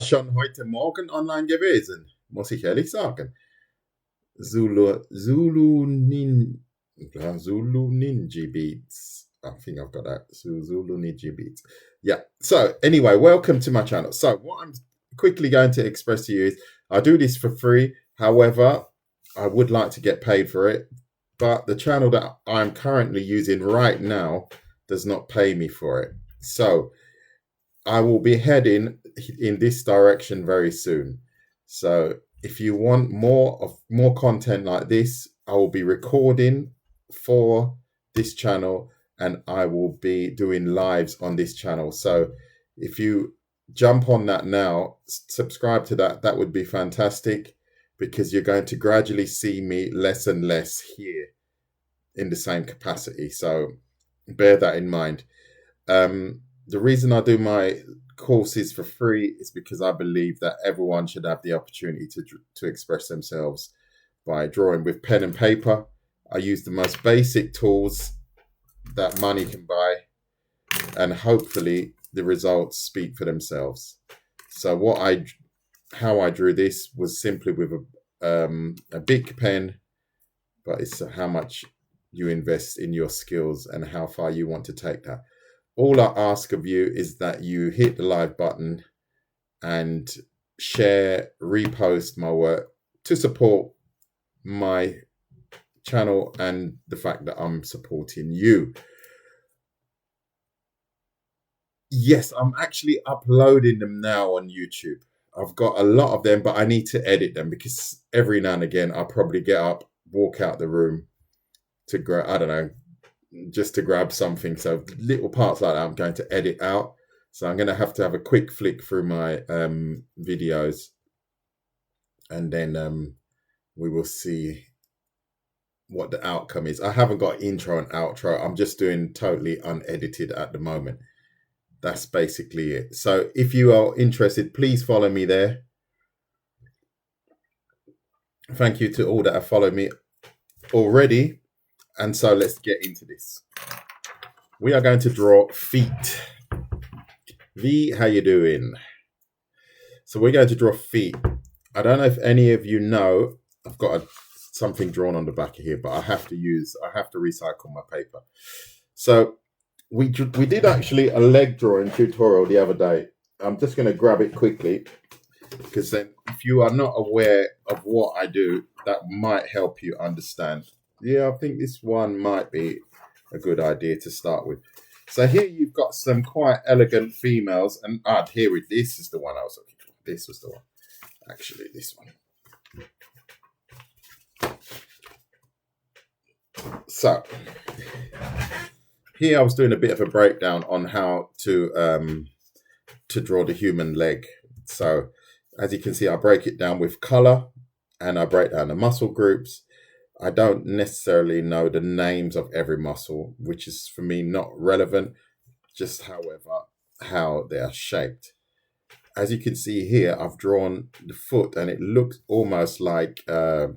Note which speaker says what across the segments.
Speaker 1: schon heute Morgen online gewesen, muss ich ehrlich sagen. Zulu Ninja Beats. I think I've got that. Zulu Ninja Beats. Yeah. So anyway, welcome to my channel. So what I'm quickly going to express to you is I do this for free. However, I would like to get paid for it. But the channel that I'm currently using right now does not pay me for it. So I will be heading in this direction very soon. So if you want more content like this, I will be recording for this channel and I will be doing lives on this channel. So if you jump on that now, subscribe to that, that would be fantastic, because you're going to gradually see me less and less here in the same capacity. So bear that in mind. The reason I do my courses for free is because I believe that everyone should have the opportunity to express themselves by drawing with pen and paper. I use the most basic tools that money can buy, and hopefully the results speak for themselves. So how I drew this was simply with a big pen, but it's how much you invest in your skills and how far you want to take that. All I ask of you is that you hit the like button and share, repost my work to support my channel and the fact that I'm supporting you. Yes, I'm actually uploading them now on YouTube. I've got a lot of them, but I need to edit them because every now and again I'll probably get up, walk out the room to grab, I don't know, just to grab something. So little parts like that I'm going to edit out. So I'm going to have a quick flick through my videos, and then we will see what the outcome is. I haven't got intro and outro. I'm just doing totally unedited at the moment. That's basically it. So if you are interested, please follow me there. Thank you to all that have followed me already. And so let's get into this. We are going to draw feet. V, how you doing? So we're going to draw feet. I don't know if any of you know, I've got something drawn on the back of here, but I have to recycle my paper. So we did actually a leg drawing tutorial the other day. I'm just going to grab it quickly, because then if you are not aware of what I do, that might help you understand. Yeah, I think this one might be a good idea to start with. So here you've got some quite elegant females, and here this is the one I was looking for. This was the one. Actually, this one. So here I was doing a bit of a breakdown on how to draw the human leg. So as you can see, I break it down with color and I break down the muscle groups. I don't necessarily know the names of every muscle, which is for me not relevant, just however how they are shaped. As you can see here, I've drawn the foot and it looks almost like a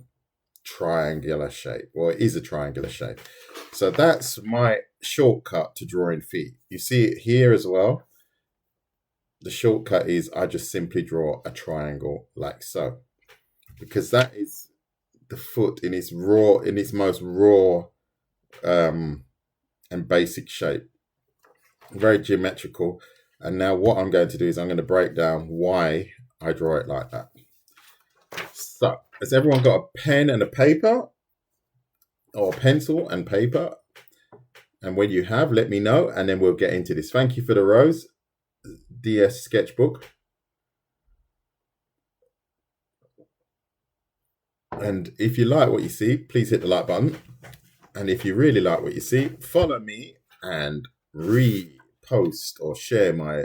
Speaker 1: triangular shape, or it is a triangular shape. So that's my shortcut to drawing feet. You see it here as well. The shortcut is I just simply draw a triangle like so, because that is the foot in its most raw and basic shape, very geometrical. And now what I'm going to do is I'm going to break down why I draw it like that. So has everyone got a pen and a paper, or a pencil and paper? And when you have, let me know, and then we'll get into this. Thank you for the rose, DS Sketchbook. And if you like what you see, please hit the like button. And if you really like what you see, follow me and repost or share my...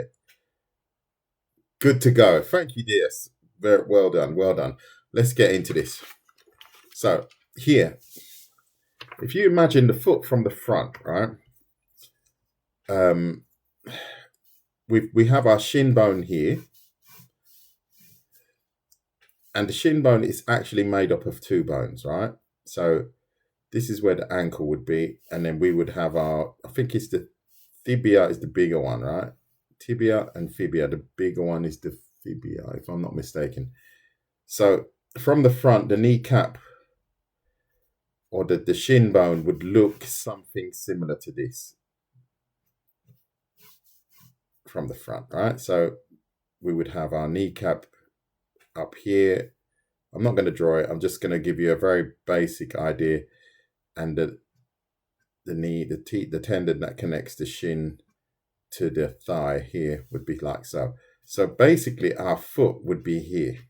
Speaker 1: Good to go. Thank you, DS. Very well done. Well done. Let's get into this. So here, if you imagine the foot from the front, right? We have our shin bone here. And the shin bone is actually made up of two bones, right? So this is where the ankle would be. And then we would have our, I think it's the tibia is the bigger one, right? Tibia and fibia. The bigger one is the TBI, if I'm not mistaken. So from the front, the kneecap or the shin bone would look something similar to this from the front, right? So we would have our kneecap up here. I'm not going to draw it. I'm just going to give you a very basic idea. And the knee, the tendon that connects the shin to the thigh here would be like so. So basically our foot would be here.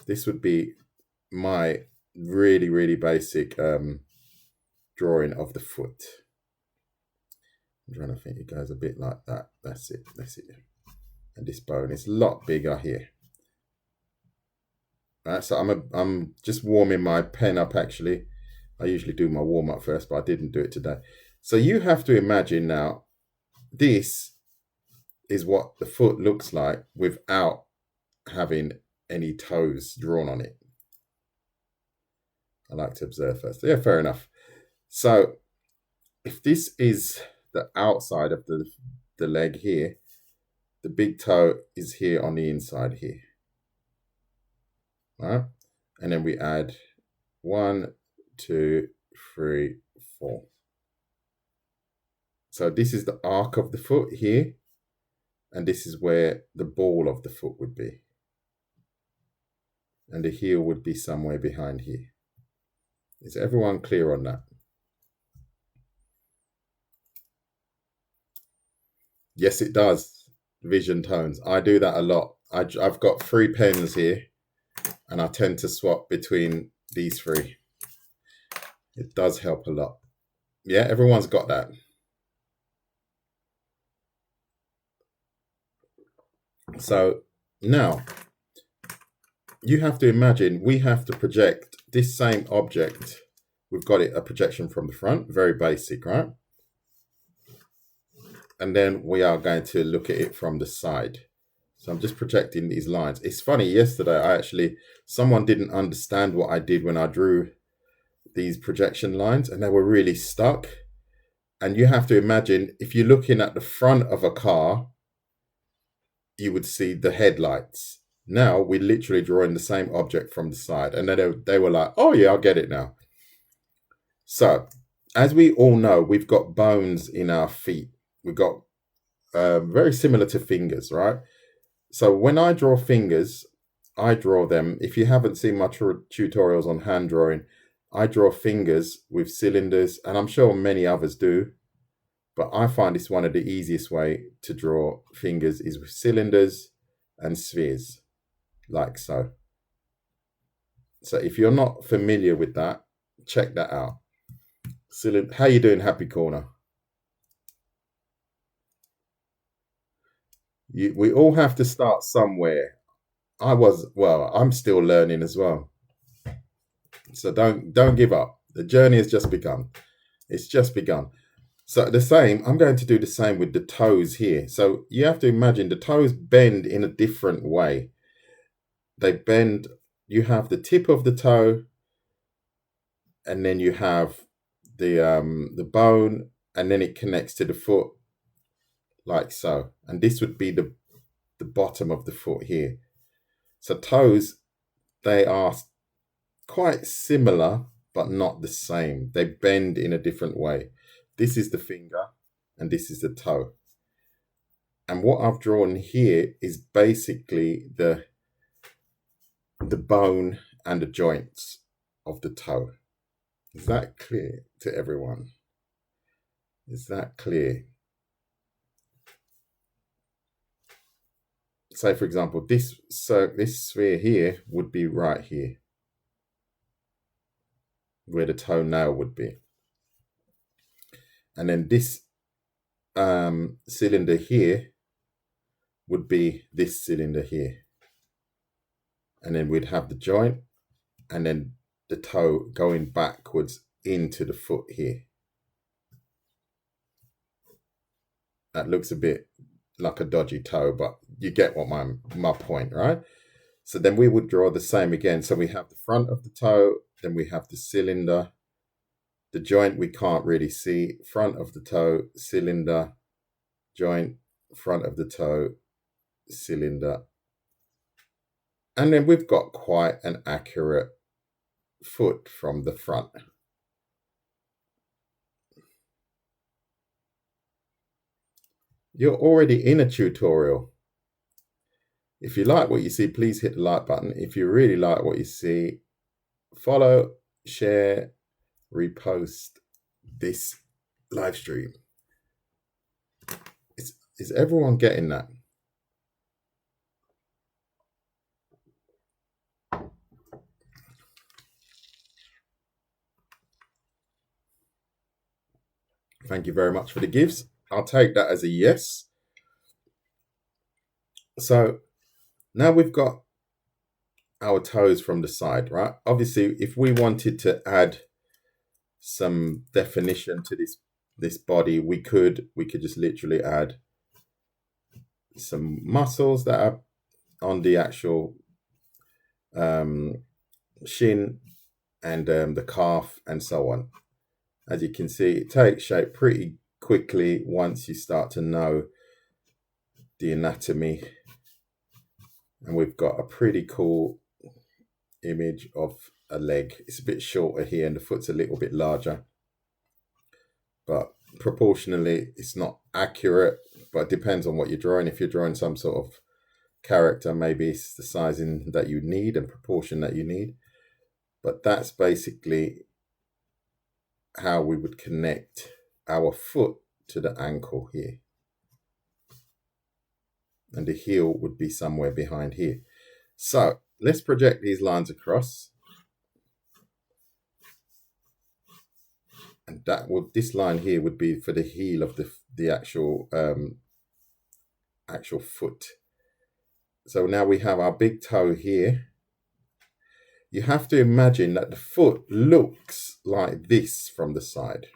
Speaker 1: This would be my really, really basic drawing of the foot. I'm trying to think, it goes a bit like that. That's it. That's it. And this bone is a lot bigger here. Right, so I'm just warming my pen up actually. I usually do my warm up first, but I didn't do it today. So you have to imagine now, this is what the foot looks like without having any toes drawn on it. I like to observe first. Yeah, fair enough. So if this is the outside of the leg here, the big toe is here on the inside here. Right? And then we add 1, 2, 3, 4. So this is the arc of the foot here, and this is where the ball of the foot would be. And the heel would be somewhere behind here. Is everyone clear on that? Yes, it does. Vision tones. I do that a lot. I've got 3 pens here, and I tend to swap between these 3. It does help a lot. Yeah, everyone's got that. So now you have to imagine we have to project this same object. We've got it a projection from the front, very basic, right? And then we are going to look at it from the side. So I'm just projecting these lines. It's funny, yesterday someone didn't understand what I did when I drew these projection lines, and they were really stuck. And you have to imagine, if you're looking at the front of a car, you would see the headlights. Now we're literally drawing the same object from the side. And then they were like, oh yeah, I'll get it now. So as we all know, we've got bones in our feet. We've got very similar to fingers, right? So when I draw fingers, I draw them. If you haven't seen my tutorials on hand drawing, I draw fingers with cylinders, and I'm sure many others do. But I find it's one of the easiest way to draw fingers is with cylinders and spheres, like so. So if you're not familiar with that, check that out. How you doing, Happy Corner? We all have to start somewhere. I'm still learning as well. So don't give up. The journey has just begun. It's just begun. So I'm going to do the same with the toes here. So you have to imagine the toes bend in a different way. They bend, you have the tip of the toe, and then you have the bone, and then it connects to the foot like so. And this would be the bottom of the foot here. So toes, they are quite similar, but not the same. They bend in a different way. This is the finger, and this is the toe. And what I've drawn here is basically the bone and the joints of the toe. Is that clear to everyone? Is that clear? Say, for example, this sphere here would be right here, where the toenail would be. And then this cylinder here would be this cylinder here. And then we'd have the joint, and then the toe going backwards into the foot here. That looks a bit like a dodgy toe, but you get what my point, right? So then we would draw the same again. So we have the front of the toe, then we have the cylinder. The joint we can't really see. Front of the toe, cylinder, joint, front of the toe, cylinder. And then we've got quite an accurate foot from the front. You're already in a tutorial. If you like what you see, please hit the like button. If you really like what you see, follow, share, repost this live stream. Is everyone getting that? Thank you very much for the gifts. I'll take that as a yes. So now we've got our toes from the side, right? Obviously, if we wanted to add some definition to this body, we could just literally add some muscles that are on the actual shin and the calf and so on. As you can see, it takes shape pretty quickly once you start to know the anatomy. And we've got a pretty cool image of a leg. It's a bit shorter here and the foot's a little bit larger. But proportionally, it's not accurate, but it depends on what you're drawing. If you're drawing some sort of character, maybe it's the sizing that you need and proportion that you need. But that's basically how we would connect our foot to the ankle here. And the heel would be somewhere behind here. So let's project these lines across. And that would, this line here would be for the heel of the actual foot. So now we have our big toe here. You have to imagine that the foot looks like this from the side.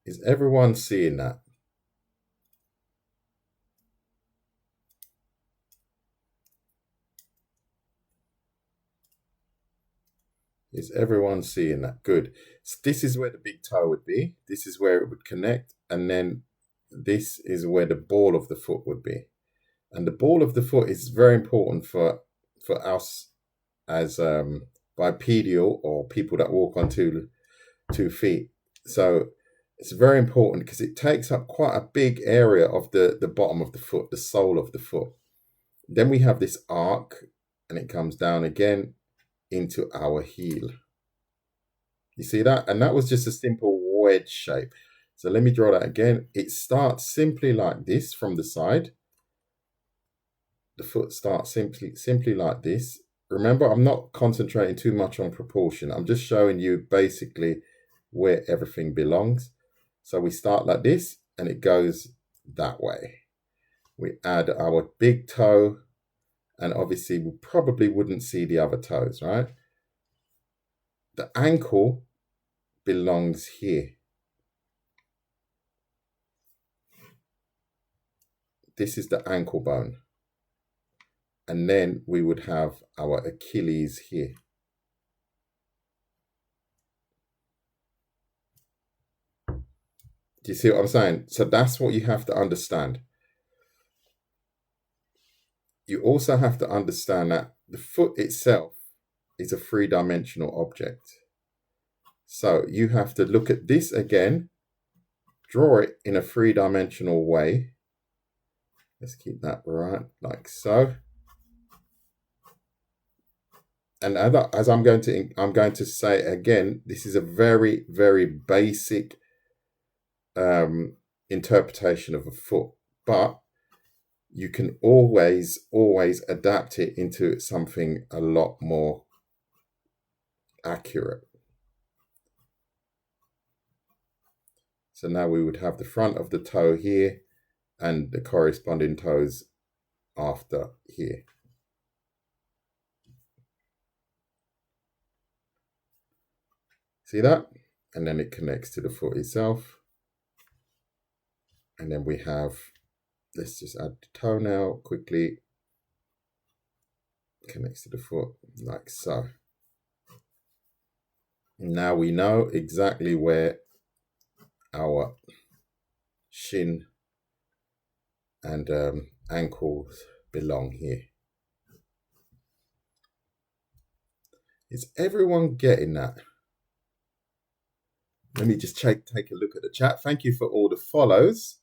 Speaker 1: Is everyone seeing that? Is everyone seeing that? Good. So this is where the big toe would be. This is where it would connect. And then this is where the ball of the foot would be. And the ball of the foot is very important for us as bipedal or people that walk on two feet. So it's very important because it takes up quite a big area of the bottom of the foot, the sole of the foot. Then we have this arc and it comes down again into our heel. You see that? And that was just a simple wedge shape. So let me draw that again. It starts simply like this from the side. The foot starts simply like this. Remember, I'm not concentrating too much on proportion. I'm just showing you basically where everything belongs. So we start like this and it goes that way. We add our big toe and obviously we probably wouldn't see the other toes, right? The ankle belongs here. This is the ankle bone. And then we would have our Achilles here. Do you see what I'm saying? So that's what you have to understand. You also have to understand that the foot itself is a three-dimensional object. So you have to look at this again, draw it in a three-dimensional way. Let's keep that right, like so. And as I'm going to say again, this is a very, very basic interpretation of a foot, but you can always adapt it into something a lot more accurate. So now we would have the front of the toe here and the corresponding toes after here. See that? And then it connects to the foot itself. And then we have, let's just add the toenail quickly. Connects to the foot like so. Now we know exactly where our shin and ankles belong here. Is everyone getting that? Let me just take a look at the chat. Thank you for all the follows.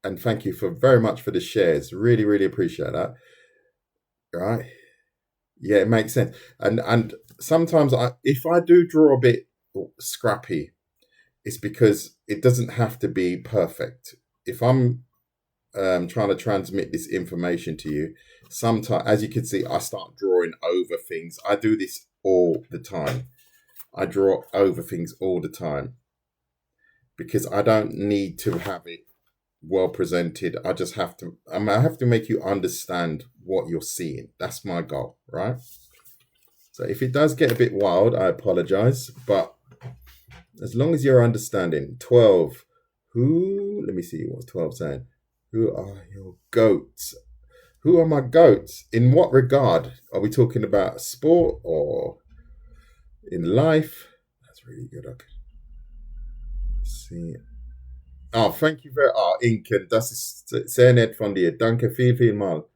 Speaker 1: And thank you for very much for the shares. Really, really appreciate that. Right. Yeah, it makes sense. And sometimes if I do draw a bit scrappy, it's because it doesn't have to be perfect. If I'm trying to transmit this information to you, sometimes, as you can see, I start drawing over things. I do this all the time. I draw over things all the time because I don't need to have it well presented. I just have to. I have to make you understand what you're seeing. That's my goal, right? So if it does get a bit wild, I apologize, but as long as you're understanding. 12. Who? Let me see what's 12 saying. Who are your goats? Who are my goats? In what regard? Are we talking about sport or in life? That's really good. Okay. Let's see. Oh, thank you very. Oh, Inken, das ist sehr nett von dir. Danke vielmal.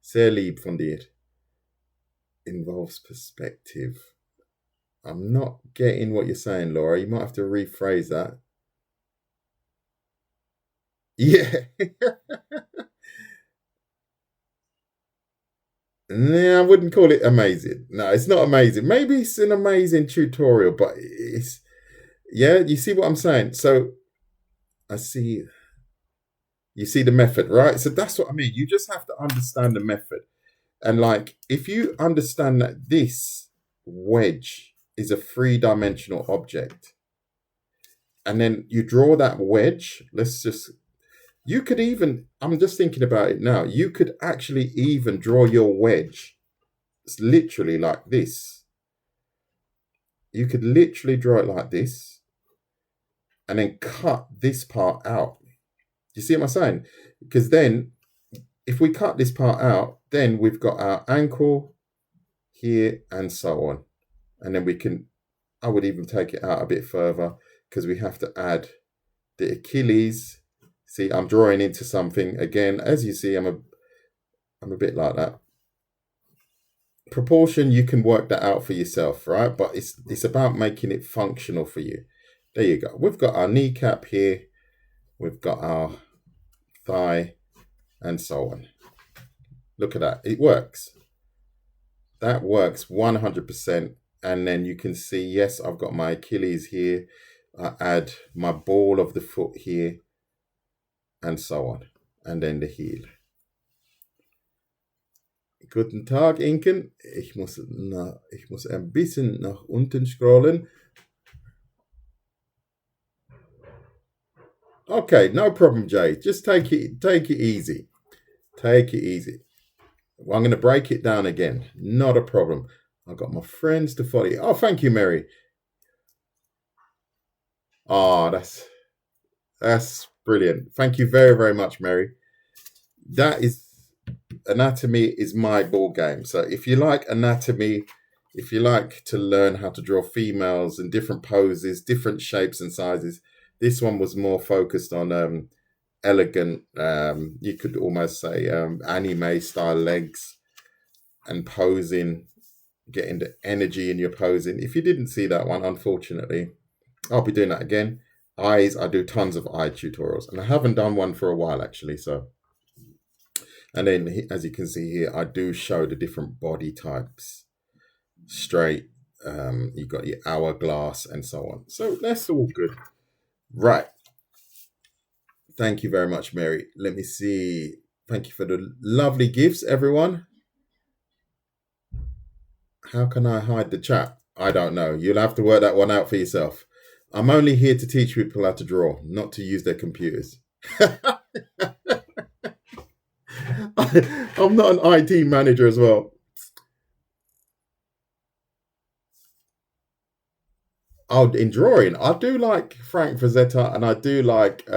Speaker 1: Sehr lieb von dir. Involves perspective. I'm not getting what you're saying, Laura. You might have to rephrase that. Yeah. Nah, I wouldn't call it amazing. No, it's not amazing. Maybe it's an amazing tutorial, but it's, yeah, you see what I'm saying? So I see, you see the method, right? So that's what I mean. You just have to understand the method. And like, if you understand that this wedge is a three-dimensional object, and then you draw that wedge, you could even, I'm just thinking about it now, you could actually even draw your wedge. It's literally like this. You could literally draw it like this and then cut this part out. You see what I'm saying? Because then if we cut this part out, then we've got our ankle here and so on. And then I would even take it out a bit further because we have to add the Achilles. See, I'm drawing into something again. As you see, I'm a bit like that. Proportion, you can work that out for yourself, right? But it's about making it functional for you. There you go. We've got our kneecap here. We've got our thigh and so on. Look at that. It works. That works 100%. And then you can see, yes, I've got my Achilles here. I add my ball of the foot here and so on. And then the heel. Guten Tag, Inken. Ich muss ein bisschen nach unten scrollen. Okay, no problem, Jay. Just take it easy. Take it easy. Well, I'm going to break it down again. Not a problem. I've got my friends to follow you. Oh, thank you, Mary. Oh, that's brilliant. Thank you very, very much, Mary. Anatomy is my ball game. So if you like anatomy, if you like to learn how to draw females in different poses, different shapes and sizes, this one was more focused on elegant, you could almost say anime style legs and posing, getting the energy in your posing. If you didn't see that one, unfortunately, I'll be doing that again. Eyes, I do tons of eye tutorials, and I haven't done one for a while actually. So, and then as you can see here, I do show the different body types, straight. You've got your hourglass and so on. So that's all good, right? Thank you very much, Mary. Let me see. Thank you for the lovely gifts, everyone. How can I hide the chat? I don't know. You'll have to work that one out for yourself. I'm only here to teach people how to draw, not to use their computers. I'm not an IT manager as well. Oh, in drawing, I do like Frank Frazetta, and I do like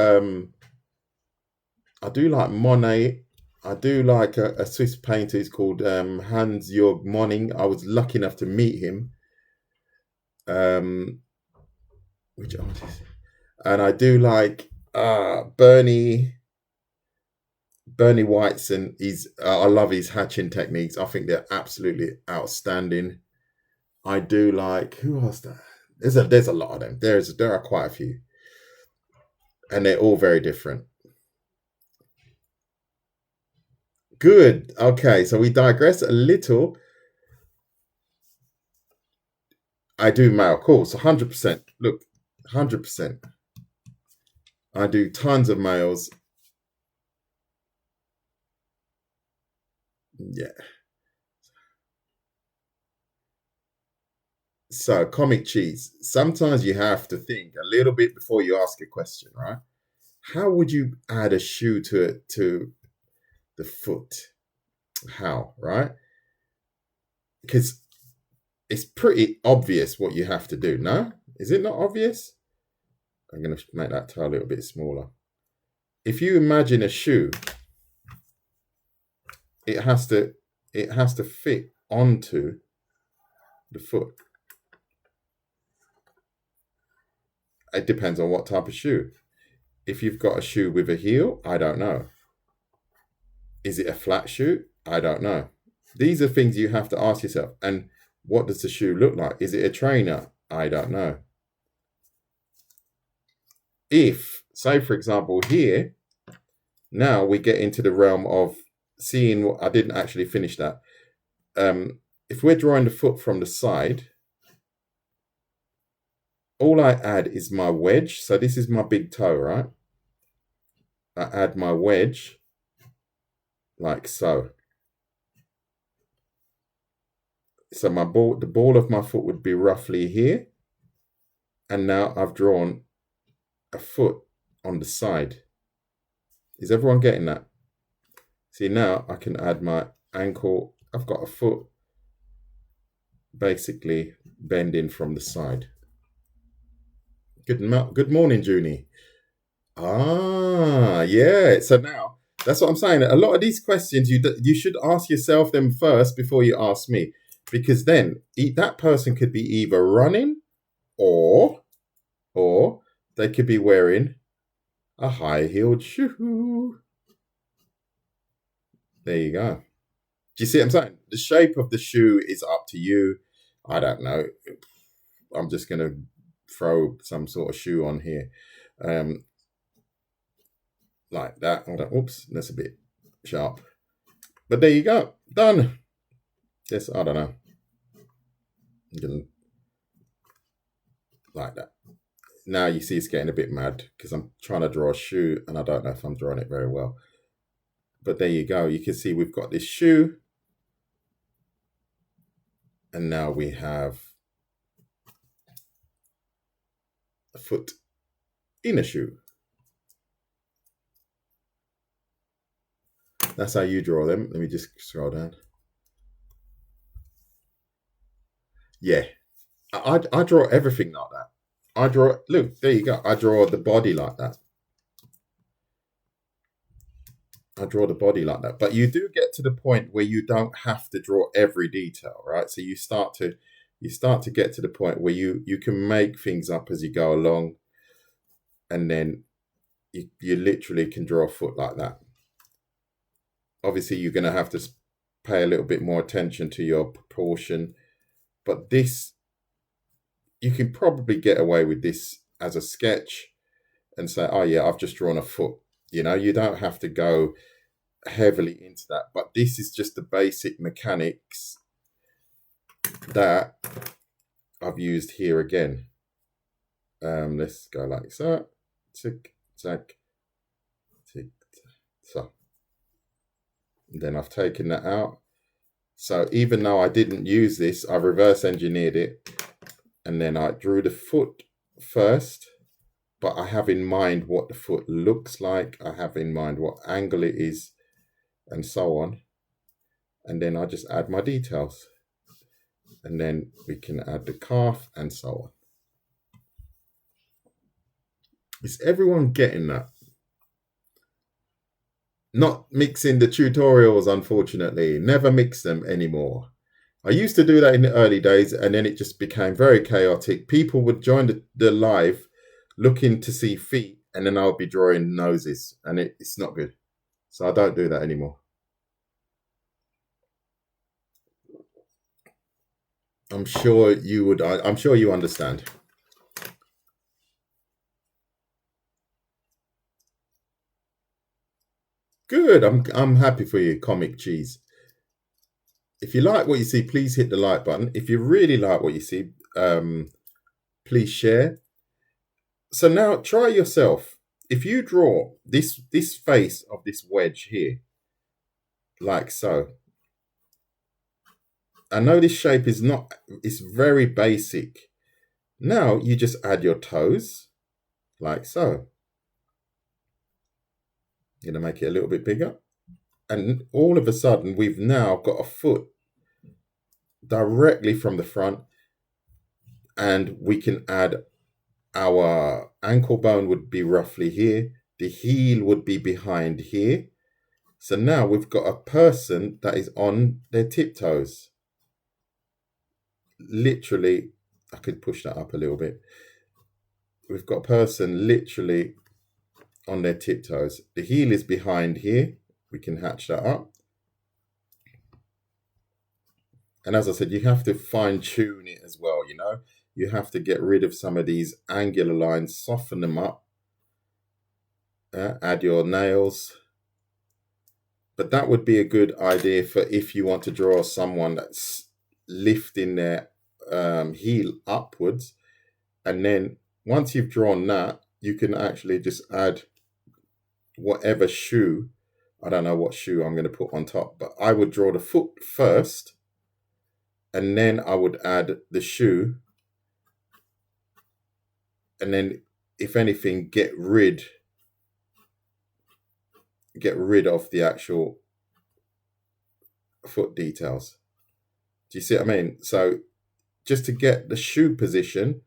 Speaker 1: Monet. I do like a Swiss painter. He's called Hans Jörg Monning. I was lucky enough to meet him. Which artist? And I do like Bernie White's, and I love his hatching techniques. I think they're absolutely outstanding. I do like, who else? There's a lot of them. There are quite a few, and they're all very different. Good. Okay, so we digress a little. I do male, of course, 100%. Look, 100%. I do tons of males. Yeah. So, comic cheese. Sometimes you have to think a little bit before you ask a question, right? How would you add a shoe to the foot? How, right? Because it's pretty obvious what you have to do, no? Is it not obvious? I'm going to make that toe a little bit smaller. If you imagine a shoe, it has to fit onto the foot. It depends on what type of shoe. If you've got a shoe with a heel, I don't know. Is it a flat shoe? I don't know. These are things you have to ask yourself. And what does the shoe look like? Is it a trainer? I don't know. If, say for example, here, now we get into the realm of seeing what I didn't actually finish that. If we're drawing the foot from the side, all I add is my wedge. So this is my big toe, right? I add my wedge like so. So the ball of my foot would be roughly here. And now I've drawn a foot on the side. Is everyone getting that? See, now I can add my ankle. I've got a foot basically bending from the side. Good morning, Junie. Ah, yeah. So now, that's what I'm saying. A lot of these questions, you should ask yourself them first before you ask me. Because then that person could be either running or they could be wearing a high-heeled shoe. There you go. Do you see what I'm saying? The shape of the shoe is up to you. I don't know. I'm just going to throw some sort of shoe on here. Like that. Oops, that's a bit sharp. But there you go. Done. Yes, I don't know. Like that. Now you see it's getting a bit mad because I'm trying to draw a shoe and I don't know if I'm drawing it very well. But there you go. You can see we've got this shoe. And now we have a foot in a shoe. That's how you draw them. Let me just scroll down. Yeah. I draw everything like that. Look, there you go. I draw the body like that. But you do get to the point where you don't have to draw every detail, right? So you start to get to the point where you can make things up as you go along, and then you literally can draw a foot like that. Obviously, you're going to have to pay a little bit more attention to your proportion, but this, you can probably get away with this as a sketch and say, oh yeah, I've just drawn a foot. You know, you don't have to go heavily into that, but this is just the basic mechanics that I've used here again. Let's go like so. Tick, tack, tick, so. And then I've taken that out. So even though I didn't use this, I reverse engineered it. And then I drew the foot first, but I have in mind what the foot looks like. I have in mind what angle it is and so on. And then I just add my details. And then we can add the calf and so on. Is everyone getting that? Not mixing the tutorials, unfortunately. Never mix them anymore. I used to do that in the early days, and then it just became very chaotic. People would join the live looking to see feet, and then I'll be drawing noses, and it's not good. So I don't do that anymore. I'm sure you would. I'm sure you understand. Good. I'm happy for you, Comic Cheese. If you like what you see, please hit the like button. If you really like what you see, please share. So now try yourself. If you draw this face of this wedge here, like so. I know this shape is not, it's very basic. Now you just add your toes, like so. You're gonna make it a little bit bigger. And all of a sudden, we've now got a foot directly from the front, and we can add our ankle bone would be roughly here. The heel would be behind here. So now we've got a person that is on their tiptoes. Literally, I could push that up a little bit. We've got a person literally on their tiptoes. The heel is behind here. We can hatch that up. And as I said, you have to fine tune it as well, you know. You have to get rid of some of these angular lines, soften them up. Add your nails. But that would be a good idea for if you want to draw someone that's lifting their heel upwards. And then once you've drawn that, you can actually just add whatever shoe. I don't know what shoe I'm going to put on top, but I would draw the foot first, and then I would add the shoe, and then if anything, get rid of the actual foot details. Do you see what I mean? So just to get the shoe position,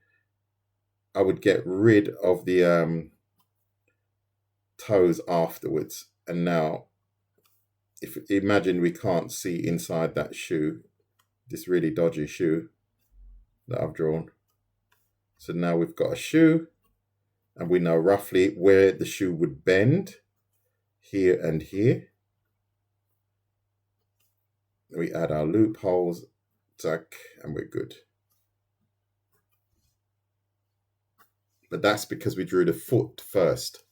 Speaker 1: I would get rid of the toes afterwards. And now, if imagine we can't see inside that shoe, this really dodgy shoe that I've drawn. So now we've got a shoe, and we know roughly where the shoe would bend, here and here. We add our loopholes, tack, and we're good. But that's because we drew the foot first.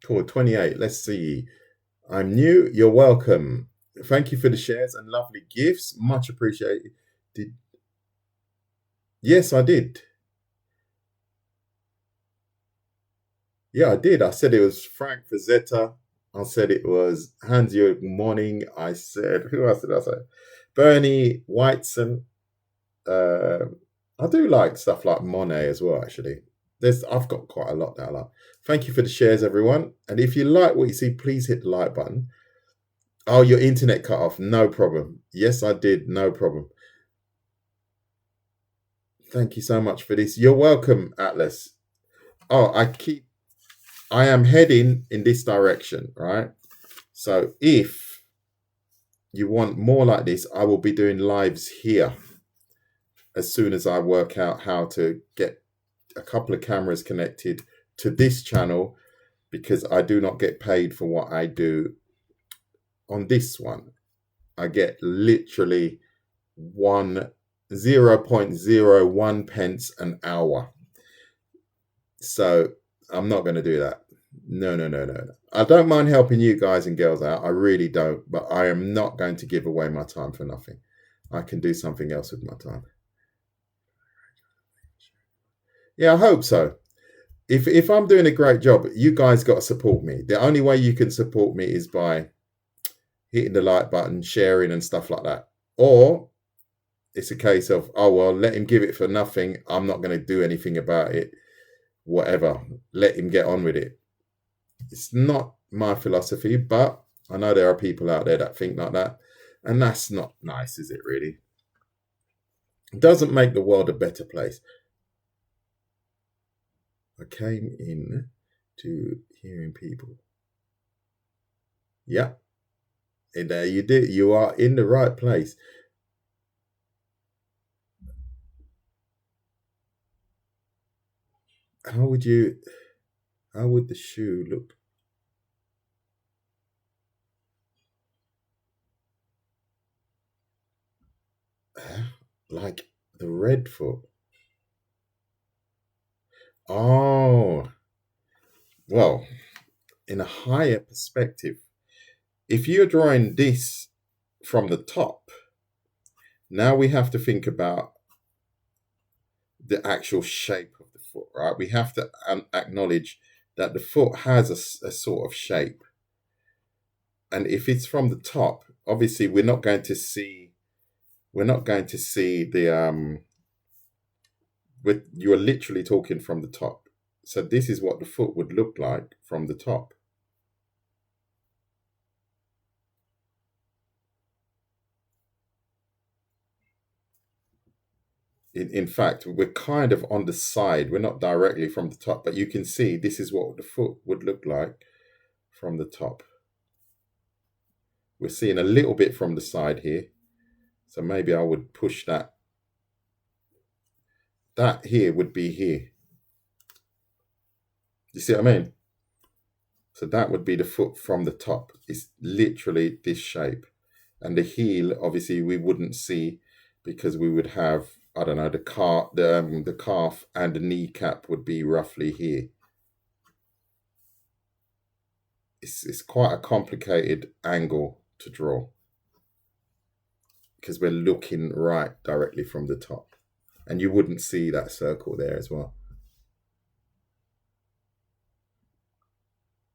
Speaker 1: Cool, 28. Let's see. I'm new. You're welcome. Thank you for the shares and lovely gifts. Much appreciated. Yes, I did. Yeah, I did. I said it was Frank Fazetta. I said it was Hans Jörg Morning. I said, who else did I say? Bernie Whiteson. I do like stuff like Monet as well, actually. I've got quite a lot that I like. Thank you for the shares, everyone. And if you like what you see, please hit the like button. Oh, your internet cut off. No problem. Yes, I did. No problem. Thank you so much for this. You're welcome, Atlas. Oh, I am heading in this direction, right? So if you want more like this, I will be doing lives here as soon as I work out how to get a couple of cameras connected to this channel, because I do not get paid for what I do on this one. I get literally 0.01 pence an hour. So I'm not going to do that. No. I don't mind helping you guys and girls out. I really don't. But I am not going to give away my time for nothing. I can do something else with my time. Yeah, I hope so. If I'm doing a great job, you guys got to support me. The only way you can support me is by hitting the like button, sharing and stuff like that. Or it's a case of, oh, well, let him give it for nothing. I'm not going to do anything about it. Whatever. Let him get on with it. It's not my philosophy, but I know there are people out there that think like that. And that's not nice, is it really? It doesn't make the world a better place. I came in to hearing people. Yeah. And there you do. You are in the right place. How would you? How would the shoe look? Like the red foot. Oh, well, in a higher perspective, if you're drawing this from the top, now we have to think about the actual shape of the foot, right? We have to acknowledge that the foot has a sort of shape. And if it's from the top, obviously we're not going to see the you're literally talking from the top. So this is what the foot would look like from the top. In fact, we're kind of on the side. We're not directly from the top, but you can see this is what the foot would look like from the top. We're seeing a little bit from the side here. So maybe I would push that. That here would be here. You see what I mean? So that would be the foot from the top. It's literally this shape. And the heel, obviously, we wouldn't see because we would have, I don't know, the calf and the kneecap would be roughly here. It's quite a complicated angle to draw because we're looking right directly from the top. And you wouldn't see that circle there as well.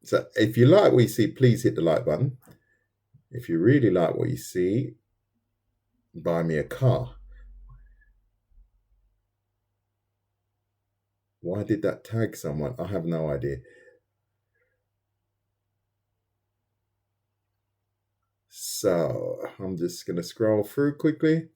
Speaker 1: So if you like what you see, please hit the like button. If you really like what you see, buy me a car. Why did that tag someone? I have no idea. So I'm just going to scroll through quickly.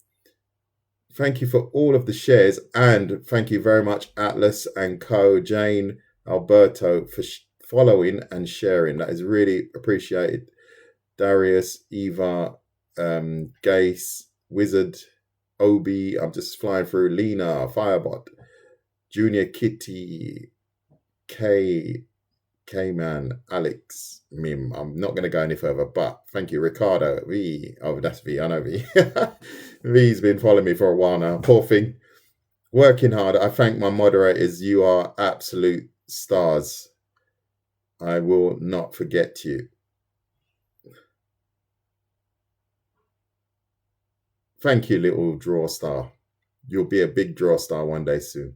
Speaker 1: Thank you for all of the shares, and thank you very much, Atlas and Co, Jane, Alberto, for following and sharing. That is really appreciated. Darius, Eva, Gace, Wizard, Obi. I'm just flying through. Lena, Firebot, Junior Kitty, K-Man, Alex, Mim. I'm not going to go any further, but thank you, Ricardo, V. Oh, that's V. I know V. V's been following me for a while now. Poor thing. Working hard. I thank my moderators. You are absolute stars. I will not forget you. Thank you, little draw star. You'll be a big draw star one day soon.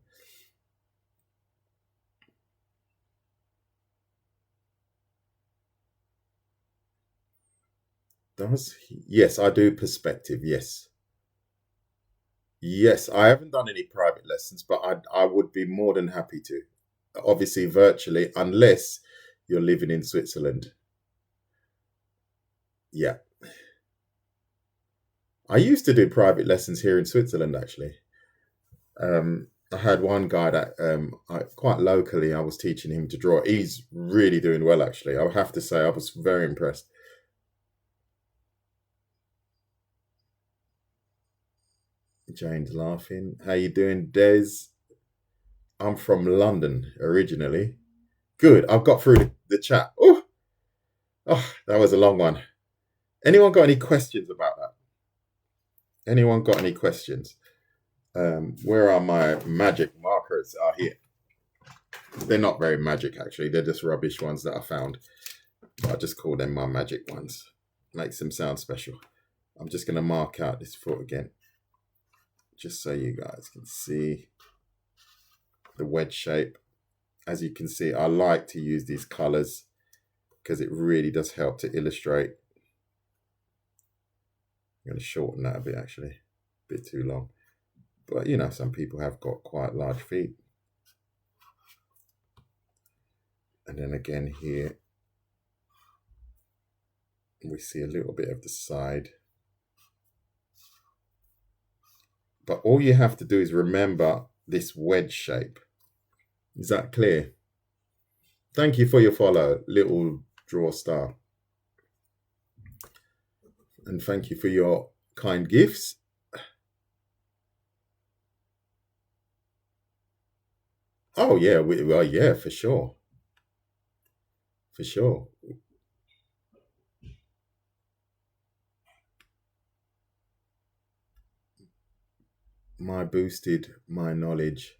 Speaker 1: Does he? Yes, I do perspective. Yes. Yes, I haven't done any private lessons, but I would be more than happy to. Obviously, virtually, unless you're living in Switzerland. Yeah. I used to do private lessons here in Switzerland, actually. I had one guy that quite locally I was teaching him to draw. He's really doing well, actually. I have to say, I was very impressed. Jane's laughing. How you doing, Des? I'm from London originally. Good. I've got through the chat. Oh, that was a long one. Anyone got any questions about that? Anyone got any questions? Where are my magic markers? Are here. They're not very magic, actually. They're just rubbish ones that I found. But I just call them my magic ones. Makes them sound special. I'm just going to mark out this foot again, just so you guys can see the wedge shape. As you can see, I like to use these colors because it really does help to illustrate. I'm going to shorten that a bit, actually. A bit too long. But, you know, some people have got quite large feet. And then again here, we see a little bit of the side. But all you have to do is remember this wedge shape. Is that clear? Thank you for your follow, little draw star. And thank you for your kind gifts. Oh yeah, well yeah, for sure, for sure. My boosted my knowledge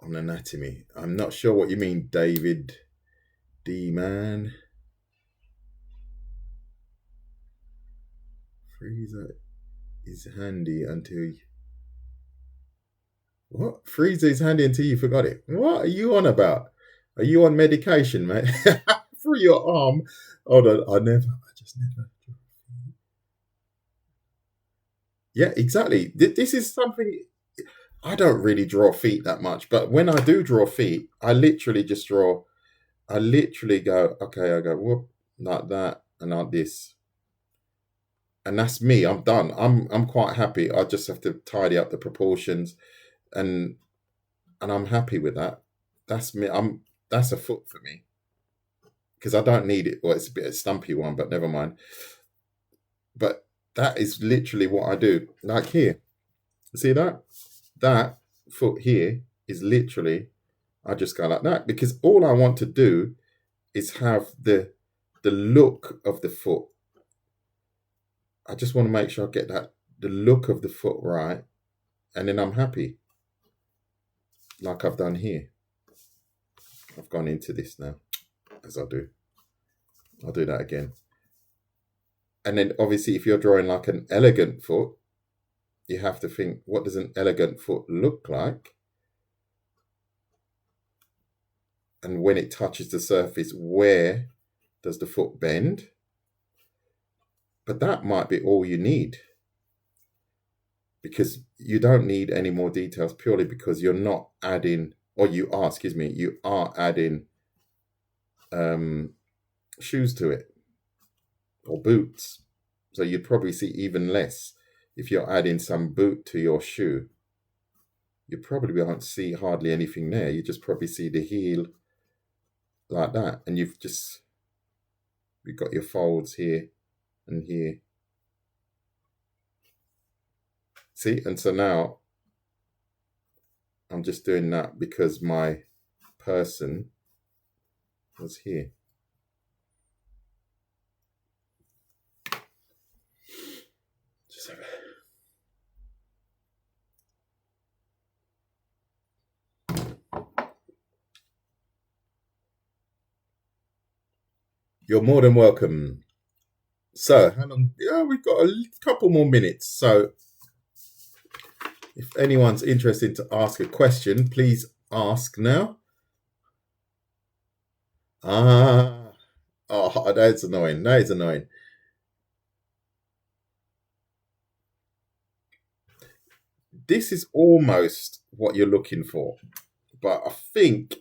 Speaker 1: on anatomy. I'm not sure what you mean, David D man. Freezer is handy until you, what? Freezer is handy until you forgot it. What are you on about? Are you on medication, mate? Through your arm. Hold on, I just never. Yeah, exactly. This is something I don't really draw feet that much, but when I do draw feet, I literally just draw. I literally go, okay, I go whoop like that and like this, and that's me. I'm done. I'm quite happy. I just have to tidy up the proportions, and I'm happy with that. That's me. That's a foot for me because I don't need it. Well, it's a bit of a stumpy one, but never mind. But that is literally what I do. Like here, see that? That foot here is literally, I just go like that because all I want to do is have the look of the foot. I just want to make sure I get that the look of the foot right, and then I'm happy. Like I've done here. I've gone into this now, as I do. I'll do that again. And then obviously if you're drawing like an elegant foot, you have to think, what does an elegant foot look like? And when it touches the surface, where does the foot bend? But that might be all you need, because you don't need any more details purely because you're not adding, or you are adding shoes to it or boots. So you'd probably see even less if you're adding some boot to your shoe. You probably won't see hardly anything there. You just probably see the heel like that, and you've got your folds here and here. See, and so now I'm just doing that because my person was here. Just have You're more than welcome. So, how long? Yeah, we've got a couple more minutes. So, if anyone's interested to ask a question, please ask now. Oh, that's annoying. That is annoying. This is almost what you're looking for, but I think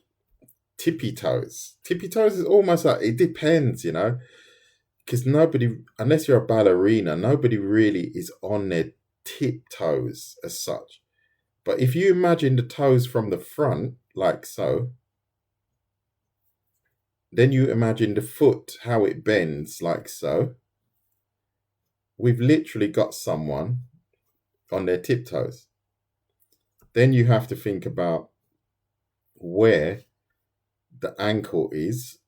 Speaker 1: tippy toes. Tippy toes is almost like, it depends, because nobody, unless you're a ballerina, nobody really is on their tiptoes as such. But if you imagine the toes from the front, like so, then you imagine the foot, how it bends, like so. We've literally got someone on their tiptoes. Then you have to think about where the ankle is,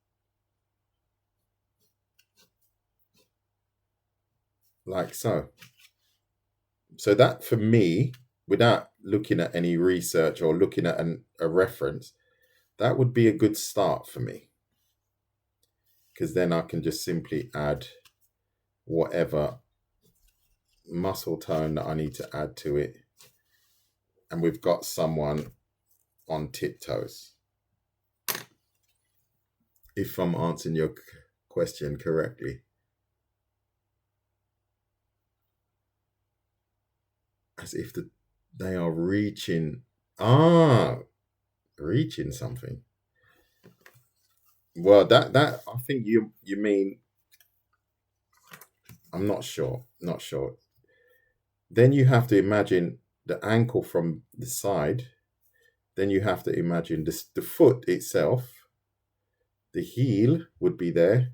Speaker 1: like so. So that, for me, without looking at any research or looking at a reference, that would be a good start for me. Because then I can just simply add whatever muscle tone that I need to add to it. And we've got someone on tiptoes. If I'm answering your question correctly. As if they are reaching. Reaching something. Well, that I think you mean. I'm not sure. Not sure. Then you have to imagine the ankle from the side. Then you have to imagine the foot itself. The heel would be there.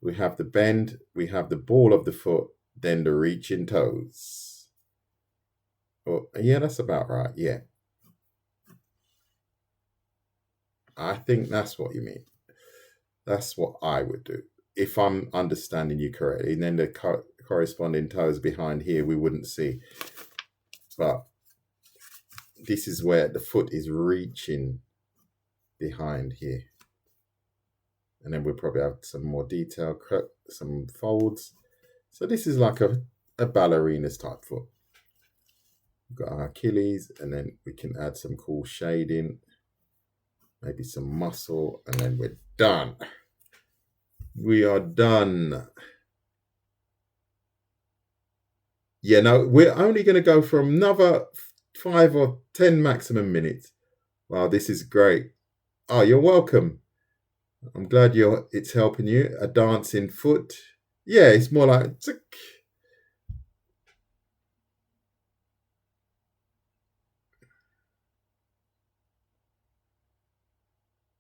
Speaker 1: we have the bend, we have the ball of the foot, then the reaching toes. Oh, yeah, that's about right. Yeah. I think that's what you mean. That's what I would do if I'm understanding you correctly. And then the corresponding toes behind here we wouldn't see. But this is where the foot is reaching behind here. And then we'll probably have some more detail, some folds. So this is like a ballerina's type foot. We've got our Achilles, and then we can add some cool shading, maybe some muscle, and then we're done. We are done. Yeah, no, we're only going to go for another 5 or 10 maximum minutes. Wow, this is great. Oh, you're welcome. I'm glad it's helping you. A dancing foot. Yeah, it's more like tick.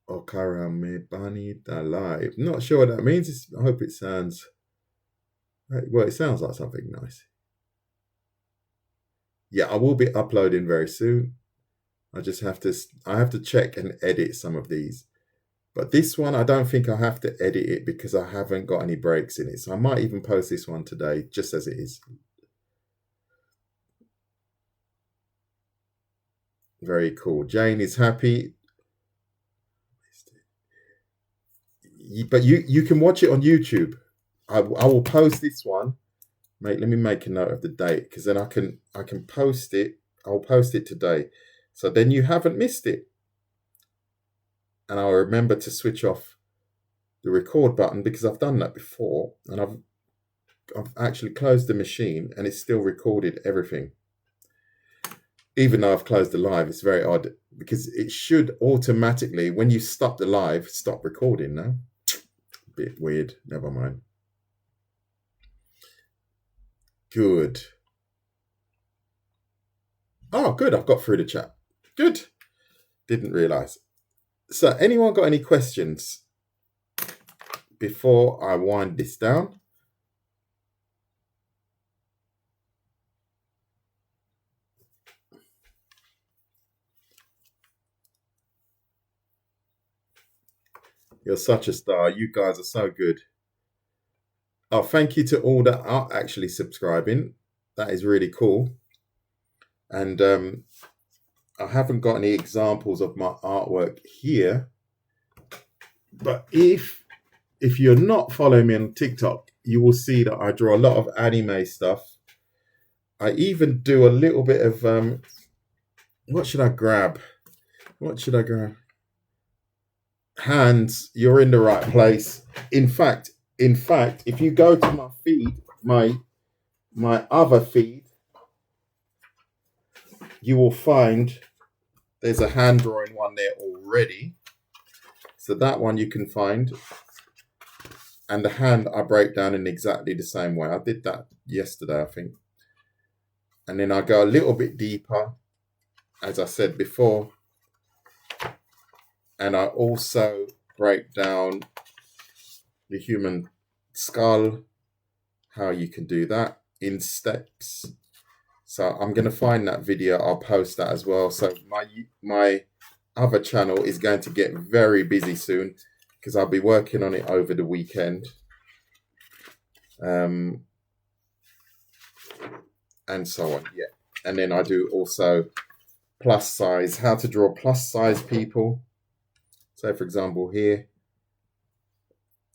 Speaker 1: Okarame Banita Live. Not sure what that means. I hope it sounds. Well, it sounds like something nice. Yeah, I will be uploading very soon. I have to check and edit some of these. But this one, I don't think I have to edit it because I haven't got any breaks in it. So I might even post this one today just as it is. Very cool. Jane is happy. But you can watch it on YouTube. I will post this one. Mate, let me make a note of the date because then I can post it. I'll post it today. So then you haven't missed it. And I'll remember to switch off the record button because I've done that before. And I've actually closed the machine and it's still recorded everything. Even though I've closed the live, it's very odd because it should automatically, when you stop the live, stop recording now. Bit weird. Never mind. Good. Oh, good. I've got through the chat. Good. Didn't realize. So anyone got any questions before I wind this down? You're such a star. You guys are so good. Oh, thank you to all that are actually subscribing. That is really cool. And I haven't got any examples of my artwork here. But if you're not following me on TikTok, you will see that I draw a lot of anime stuff. I even do a little bit of what should I grab? Hands, you're in the right place. In fact, if you go to my feed, my other feed, you will find there's a hand drawing one there already. So that one you can find. And the hand I break down in exactly the same way. I did that yesterday, I think. And then I go a little bit deeper, as I said before. And I also break down the human skull, how you can do that in steps. So I'm going to find that video. I'll post that as well. So my other channel is going to get very busy soon because I'll be working on it over the weekend. And so on. Yeah. And then I do also plus size, how to draw plus size people. So for example here,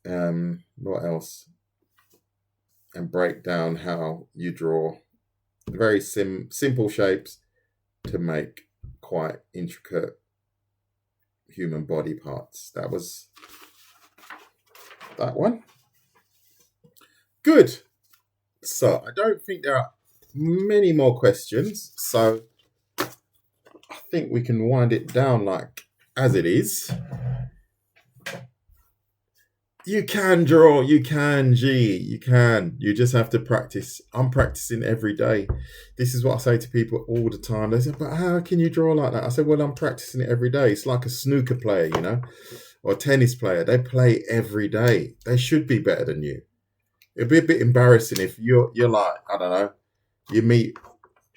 Speaker 1: what else? And break down how you draw very simple shapes to make quite intricate human body parts. That was that one. Good. So I don't think there are many more questions. So I think we can wind it down like as it is. You can draw, you can, you can. You just have to practice. I'm practicing every day. This is what I say to people all the time. They say, but how can you draw like that? I said, well, I'm practicing it every day. It's like a snooker player, you know. or tennis player, they play every day. They should be better than you. It'd be a bit embarrassing if you're like, I don't know, you meet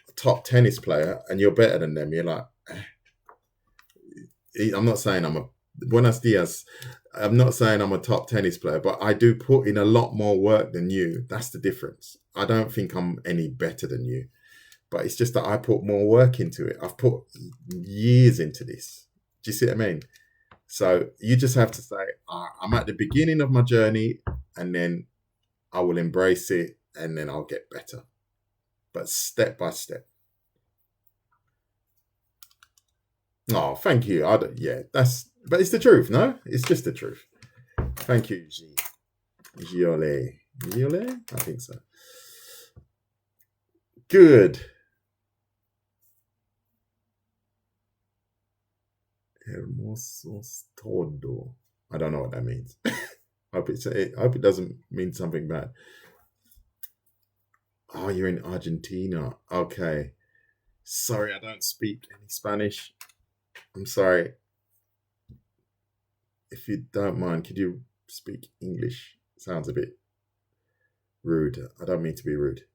Speaker 1: a top tennis player and you're better than them. You're like, I'm not saying Buenos dias. I'm not saying I'm a top tennis player, but I do put in a lot more work than you. That's the difference. I don't think I'm any better than you, but it's just that I put more work into it. I've put years into this. Do you see what I mean? So you just have to say, I'm at the beginning of my journey, and then I will embrace it, and then I'll get better. But step by step. Oh, thank you. But it's the truth, no? It's just the truth. Thank you, Giole. Giole? I think so. Good. Hermosos todo. I don't know what that means. I hope it doesn't mean something bad. Oh, you're in Argentina. Okay. Sorry, I don't speak any Spanish. I'm sorry. If you don't mind, could you speak English? Sounds a bit rude. I don't mean to be rude.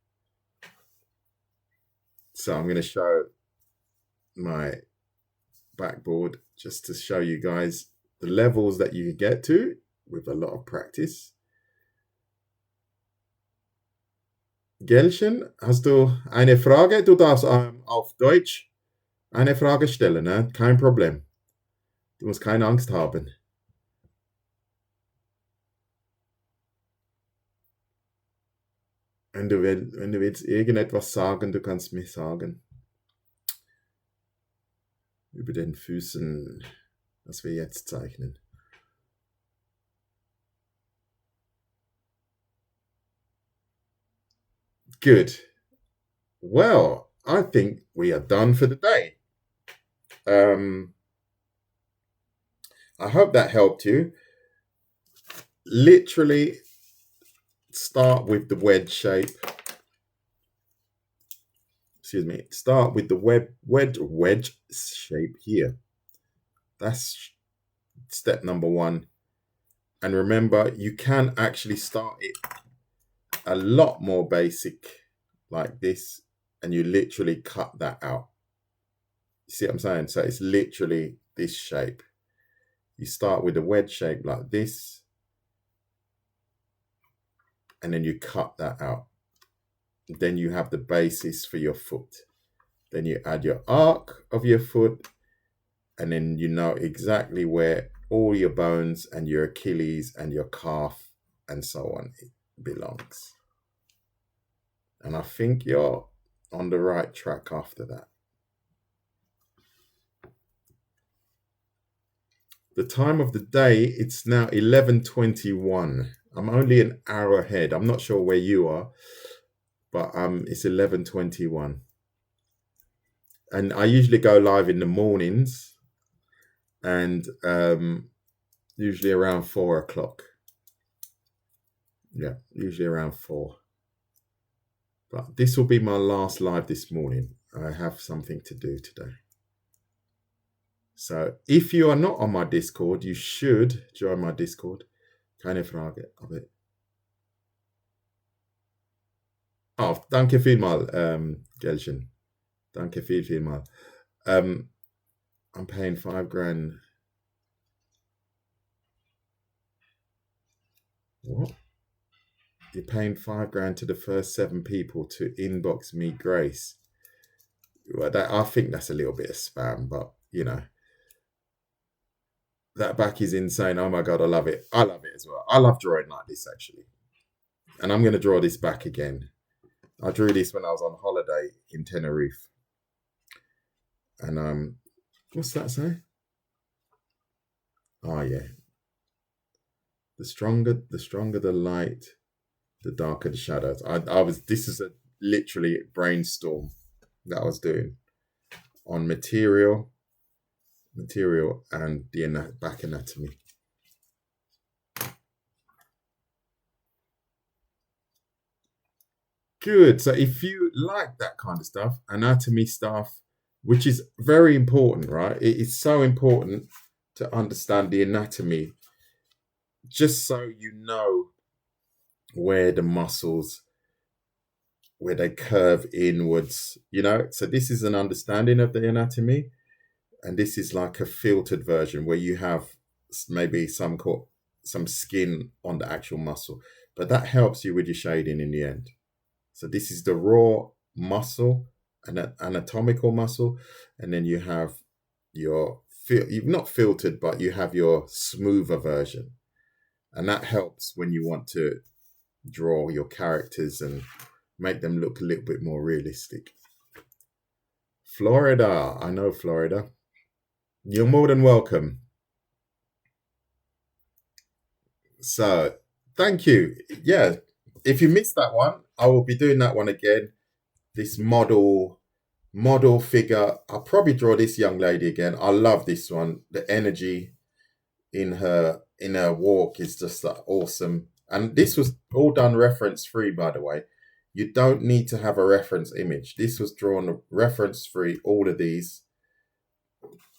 Speaker 1: So I'm going to show my backboard just to show you guys the levels that you can get to with a lot of practice. Gelchen, hast du eine Frage? Du darfst auf Deutsch eine Frage stellen, ne? Kein Problem. Du musst keine Angst haben. Wenn du willst irgendetwas sagen, du kannst mir sagen. Über den Füßen, was wir jetzt zeichnen. Good. Well, I think we are done for the day. I hope that helped you. Literally start with the wedge shape. Excuse me. Start with the wedge shape here. That's step number 1. And remember, you can actually start it a lot more basic like this, and you literally cut that out. You see what I'm saying? So it's literally this shape. You start with a wedge shape like this, and then you cut that out. Then you have the basis for your foot. Then you add your arc of your foot, and then you know exactly where all your bones and your Achilles and your calf and so on belongs. And I think you're on the right track after that. The time of the day, it's now 11:21. I'm only an hour ahead. I'm not sure where you are, but it's 11:21. And I usually go live in the mornings, and usually around 4 o'clock. Yeah, usually around 4. But this will be my last live this morning. I have something to do today. So if you are not on my Discord, you should join my Discord. Keine Frage. Oh, danke vielmal, Gelchen. Danke vielmal. I'm paying $5,000. What? You're paying $5,000 to the first 7 people to inbox me grace. Well, I think that's a little bit of spam, but you know, that back is insane. Oh my God, I love it. I love it as well. I love drawing like this actually. And I'm going to draw this back again. I drew this when I was on holiday in Tenerife. And what's that say? Oh yeah. The stronger the light, the darker the shadows. This is literally a brainstorm that I was doing on material and the back anatomy. Good. So if you like that kind of stuff, anatomy stuff, which is very important, right? It is so important to understand the anatomy, just so you know where the muscles, where they curve inwards, So this is an understanding of the anatomy, and this is like a filtered version where you have maybe some skin on the actual muscle, but that helps you with your shading in the end. So this is the raw muscle, an anatomical muscle, and then you have you've not filtered, but you have your smoother version, and that helps when you want to draw your characters and make them look a little bit more realistic. Florida, I know Florida. You're more than welcome. So thank you. Yeah, if you missed that one, I will be doing that one again. This model figure. I'll probably draw this young lady again. I love this one. The energy in her walk is just awesome. And this was all done reference free, by the way. You don't need to have a reference image. This was drawn reference free, all of these.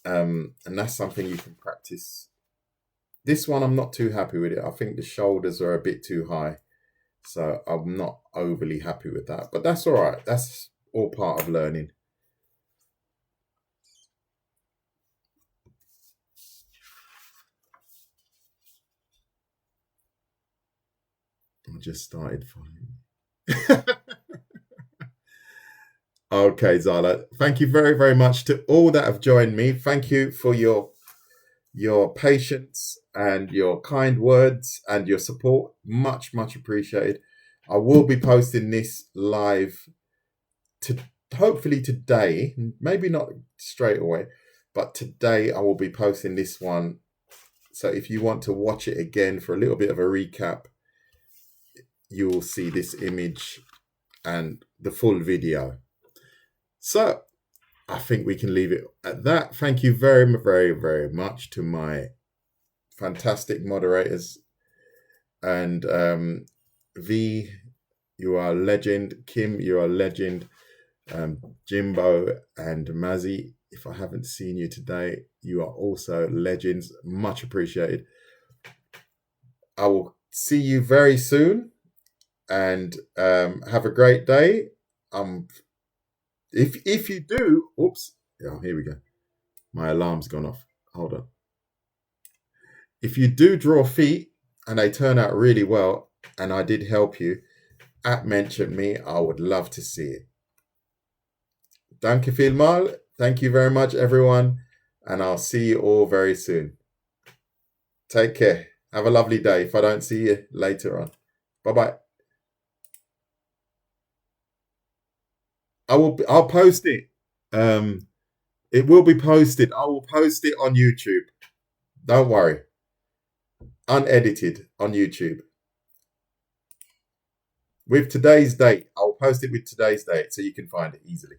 Speaker 1: And that's something you can practice. This one, I'm not too happy with it. I think the shoulders are a bit too high. So I'm not overly happy with that. But that's all right. That's all part of learning. I just started following. Okay, Zala. Thank you very, very much to all that have joined me. Thank you for your patience and your kind words and your support. Much, much appreciated. I will be posting this live hopefully today, maybe not straight away, but today I will be posting this one. So if you want to watch it again for a little bit of a recap, you will see this image and the full video. So I think we can leave it at that. Thank you very, very, very much to my fantastic moderators. And V, you are a legend. Kim, you are a legend. Jimbo and Mazzy, if I haven't seen you today, you are also legends. Much appreciated. I will see you very soon, and have a great day. If you do, oops, yeah, here we go. My alarm's gone off. Hold on. If you do draw feet and they turn out really well, and I did help you, mention me. I would love to see it. Danke vielmal. Thank you very much, everyone, and I'll see you all very soon. Take care. Have a lovely day if I don't see you later on. Bye-bye. I'll post it. It will be posted. I will post it on YouTube. Don't worry. Unedited on YouTube. With today's date. I'll post it with today's date so you can find it easily.